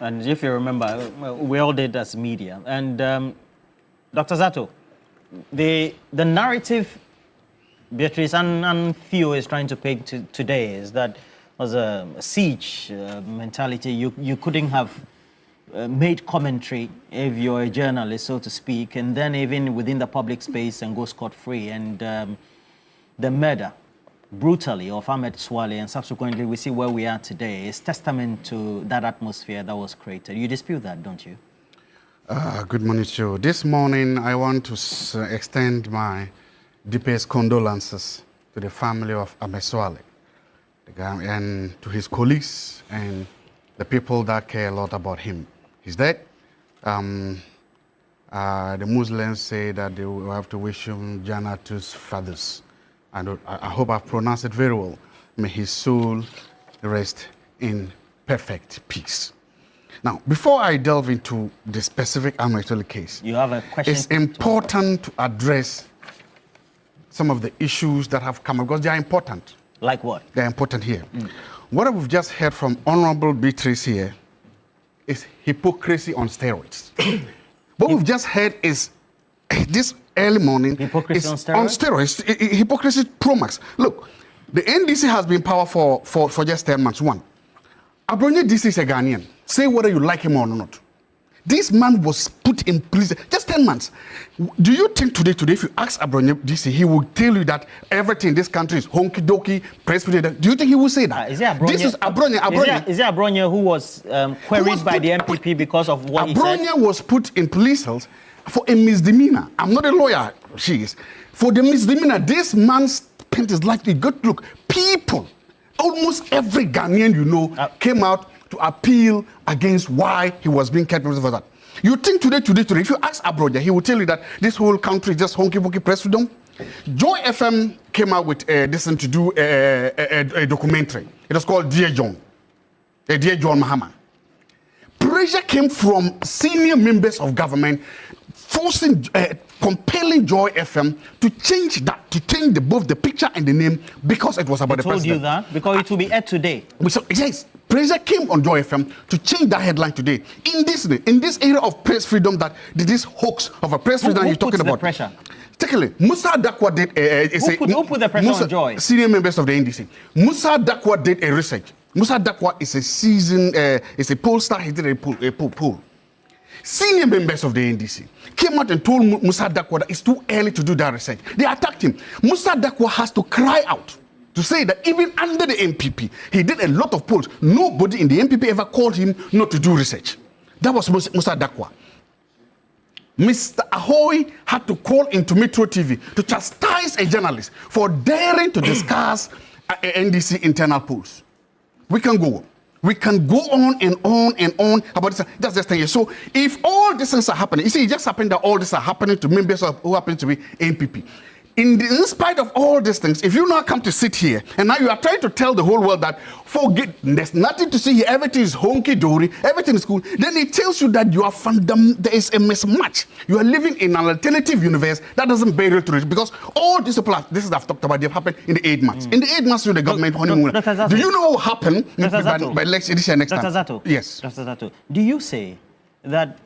And if you remember, we all did as media. And Dr. Zaato, the narrative Beatrice and Theo is trying to paint today is that was a siege mentality. You couldn't have made commentary if you're a journalist, so to speak, and then even within the public space and go scot-free. And the murder, brutally, of Ahmed Suale, and subsequently we see where we are today, is testament to that atmosphere that was created. You dispute that, don't you? Good morning to you. This morning, I want to extend my deepest condolences to the family of Ahmed Suale, and to his colleagues and the people that care a lot about him. He's dead. The Muslims say that they will have to wish him Jannah to his fathers. And I hope I've pronounced it very well. May his soul rest in perfect peace. Now, before I delve into the specific Ahmed Suale case, you have a question. It's important to address some of the issues that have come up because they are important. Like what? They're important here. What we've just heard from Honorable Beatrice here is hypocrisy on steroids. What we've just heard is this early morning hypocrisy is on steroids? Hypocrisy pro max. Look, the NDC has been power for just 10 months. One, Abronye DC is a Ghanaian. Say whether you like him or not. This man was put in prison just 10 months. Do you think today, if you ask Abronye DC, he will tell you that everything in this country is honky-doky, press-free? Do you think he will say that? Is it Abronye? This is Abronye. Is it Abronye who was queried by the MPP because of what he said? Abronye was put in police cells for a misdemeanor. I'm not a lawyer, she is. For the misdemeanor, this man spent his life. Good look, people, almost every Ghanaian you know came out to appeal against why he was being kept for that. You think today, if you ask Abroja, he will tell you that this whole country is just honky-bonky press freedom. Joy FM came out with this to do a documentary. It was called Dear John. Dear John Mahama. Pressure came from senior members of government forcing, compelling Joy FM to change that, to change both the picture and the name because it was about the president. I told you that because it will be aired today. Yes, pressure came on Joy FM to change that headline today. In this area of press freedom, that this hoax of a press freedom you're talking about. Pressure? Particularly, Musa Dakwa did who put the pressure on Joy? Senior members of the NDC. Musa Dakwa did a research. Musa Dakwa is a seasoned, is a pollster. He did a poll. Senior members of the NDC came out and told Musa Dakwa that it's too early to do that research. They attacked him. Musa Dakwa has to cry out to say that even under the MPP, he did a lot of polls. Nobody in the MPP ever called him not to do research. That was Musa Dakwa. Mr. Ahoy had to call into Metro TV to chastise a journalist for daring to discuss NDC internal polls. We can go on. We can go on and on and on about this. That's just 10 years. So if all these things are happening, you see, it just happened that all this are happening to members who happen to be NPP. In spite of all these things, if you now come to sit here and now you are trying to tell the whole world that forget, there's nothing to see here, everything is honky-dory, everything is cool, then it tells you that you are there is a mismatch. You are living in an alternative universe that doesn't bear real to it because all these people, this is I've talked about, they've happened in the 8 months. In the 8 months with the government honeymoon. Do you know what happened by next time? Dr. Zaato, yes. Dr. Zaato, do you say that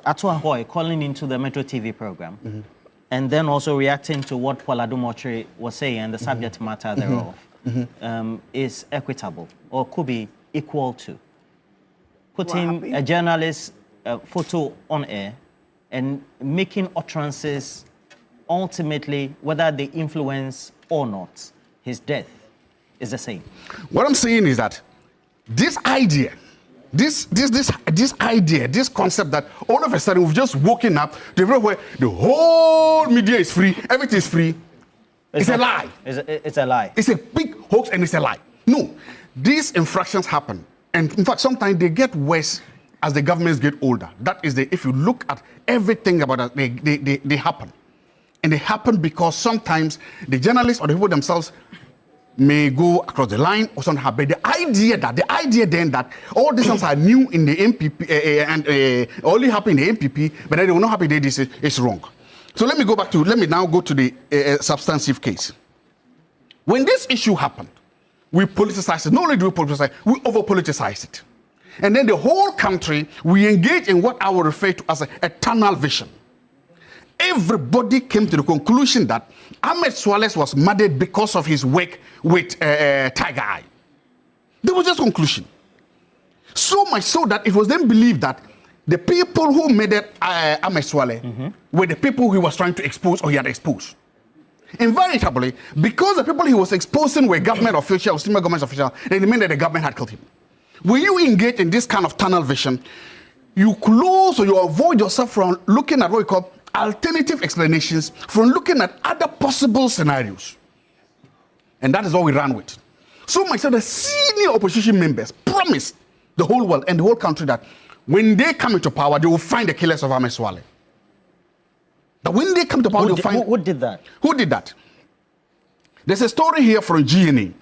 Atu Ahoy calling into the Metro TV program and then also reacting to what Paul Adumotre was saying and the subject matter thereof is equitable or could be equal to putting a journalist's photo on air and making utterances ultimately, whether they influence or not, his death is the same? What I'm saying is that this idea, this idea, this concept that all of a sudden we've just woken up to where the whole media is free, everything is free, it's a lie. It's a lie. It's a big hoax and it's a lie. No, these infractions happen. And in fact, sometimes they get worse as the governments get older. That is, if you look at everything about it, they happen. And they happen because sometimes the journalists or the people themselves may go across the line or something happen. The idea then that all these things are new in the MPP and only happen in the MPP, but they will not happen in the ADC is wrong. So let me now go to the substantive case. When this issue happened, we politicized it. Not only do we politicize it, we over-politicized it. And then the whole country, we engage in what I would refer to as a tunnel vision. Everybody came to the conclusion that Ahmed Suale was murdered because of his work with Tiger Eye. There was just conclusion. So much so that it was then believed that the people who murdered Ahmed Suale were the people he was trying to expose or he had exposed. Invariably, because the people he was exposing were government officials, senior government officials, it meant that the government had killed him. When you engage in this kind of tunnel vision, you close or you avoid yourself from looking at what we call alternative explanations, from looking at other possible scenarios. And that is what we ran with. So much so the senior opposition members promised the whole world and the whole country that when they come into power, they will find the killers of Ahmed Suale. That when they come to power, they'll find... Who did that? Who did that? There's a story here from GNA.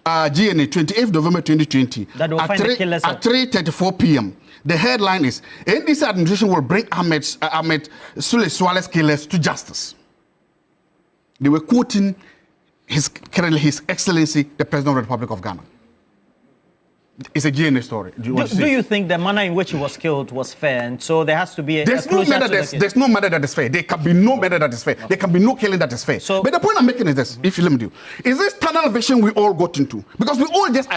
GNA, 28th November 2020. That will find the killers at 3:34 p.m. The headline is, NDC administration will bring Ahmed Suale's killers to justice. They were quoting His Excellency, the President of the Republic of Ghana. It's a GNA story. Do you think the manner in which he was killed was fair? And so there has to be there's no murder that is fair. There can be no murder that is fair. Okay. There can be no killing that is fair. So, but the point I'm making is this, if you let me do, is this tunnel vision we all got into. Because we all just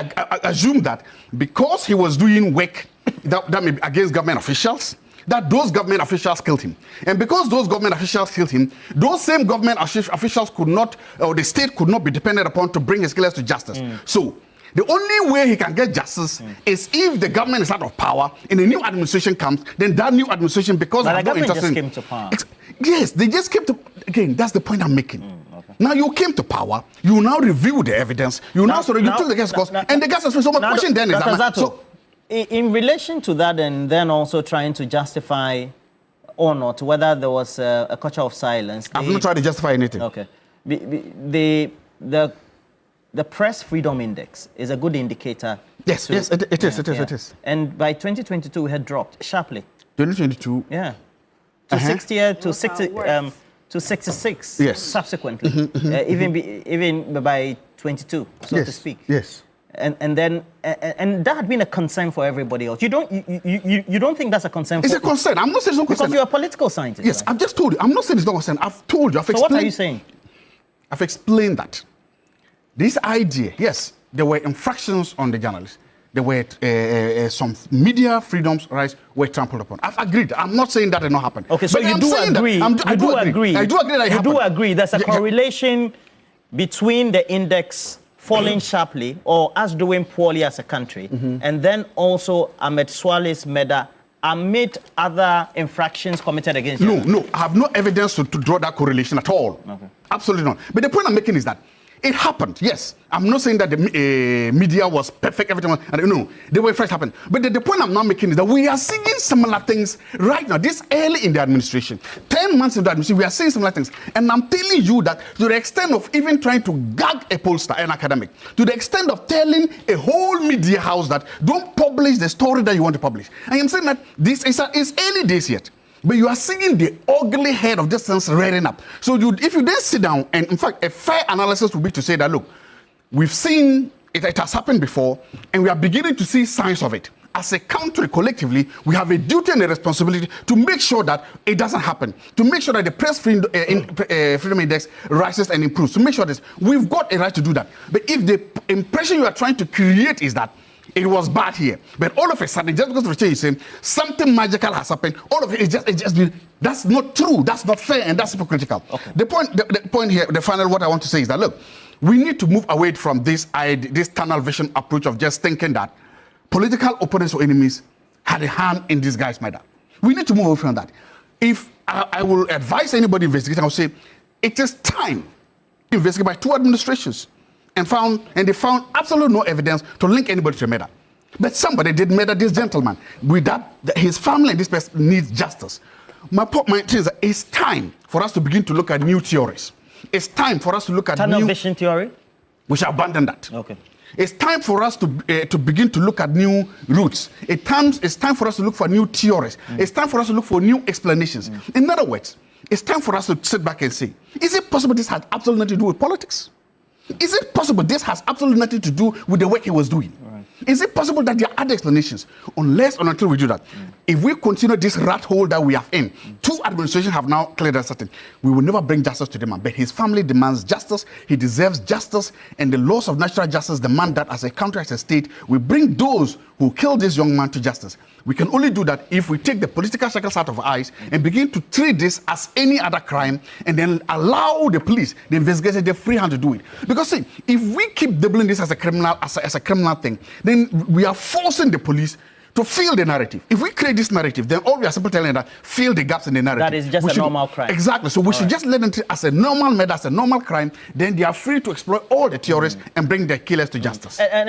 assume that because he was doing work that may be against government officials, that those government officials killed him. And because those government officials killed him, those same government officials could not, or the state could not be depended upon to bring his killers to justice. So, the only way he can get justice is if the government is out of power and a new administration comes, then that new administration, because the government just came to power. Yes, they just came to, again, that's the point I'm making. Okay. Now you came to power, you now review the evidence, you took the case course, and the gas is so my question then is that. So, in relation to that, and then also trying to justify or not whether there was a culture of silence. I've not tried to justify anything. Okay. The Press Freedom Index is a good indicator. Yes, it is. And by 2022, we had dropped sharply. 2022? Yeah. To 60 to 60 to 66. Yes. Subsequently, even by 22, so to speak. Yes. And that had been a concern for everybody else. You don't think that's a concern? It's a concern. I'm not saying it's not concern. Because you're a political scientist. Yes, right? I've just told you. I'm not saying it's not a concern. I've told you. I've explained. So what are you saying? I've explained that. This idea, yes, there were infractions on the journalists. There were some media freedoms rights were trampled upon. I've agreed. I'm not saying that did not happen. Okay, so you do agree. I do agree. I do agree that it happened. You do agree there's a correlation between the index falling sharply or us doing poorly as a country, and then also Ahmed Suale's murder amid other infractions committed against you? No, I have no evidence to draw that correlation at all. Okay. Absolutely not. But the point I'm making is that it happened, yes. I'm not saying that the media was perfect, everything was, no, the way first happened. But the point I'm now making is that we are seeing similar things right now, this early in the administration. 10 months into the administration, we are seeing similar things. And I'm telling you that to the extent of even trying to gag a pollster, an academic, to the extent of telling a whole media house that don't publish the story that you want to publish. I am saying that this is early days yet. But you are seeing the ugly head of this thing rearing up. So if you then sit down, and in fact, a fair analysis would be to say that, look, we've seen it has happened before, and we are beginning to see signs of it. As a country, collectively, we have a duty and a responsibility to make sure that it doesn't happen, to make sure that the Press Freedom Index rises and improves, to make sure that we've got a right to do that. But if the impression you are trying to create is that it was bad here, but all of a sudden, just because of the change is saying something magical has happened, all of it just that's not true, that's not fair, and that's hypocritical. Okay. The point here, the final what I want to say is that, look, we need to move away from this tunnel vision approach of just thinking that political opponents or enemies had a hand in this guy's murder. We need to move away from that. If I will advise anybody investigating, I will say it is time to investigate by two administrations. And they found absolutely no evidence to link anybody to a murder. But somebody did murder this gentleman. With that, his family and this person needs justice. My point is that it's time for us to begin to look at new theories. It's time for us to look at tunnel vision theory. We shall abandon that. Okay. It's time for us to begin to look at new routes. It's time for us to look for new theories. It's time for us to look for new explanations. In other words, it's time for us to sit back and say, is it possible this has absolutely nothing to do with politics? Is it possible this has absolutely nothing to do with the work he was doing? Right. Is it possible that there are other explanations? Unless and until we do that, if we continue this rat hole that we have in, two administrations have now cleared that certain, we will never bring justice to the man. But his family demands justice. He deserves justice, and the laws of natural justice demand that as a country, as a state, we bring those who killed this young man to justice. We can only do that if we take the political shackles out of our eyes and begin to treat this as any other crime, and then allow the police, the investigators, the free hand to do it. Because see, if we keep doubling this as a criminal, as a criminal thing, then we are forcing the police to fill the narrative. If we create this narrative, then all we are simply telling them that fill the gaps in the narrative. That is just a normal crime. Exactly. So we should just let them treat it as a normal murder, as a normal crime. Then they are free to exploit all the theories and bring the killers to justice. And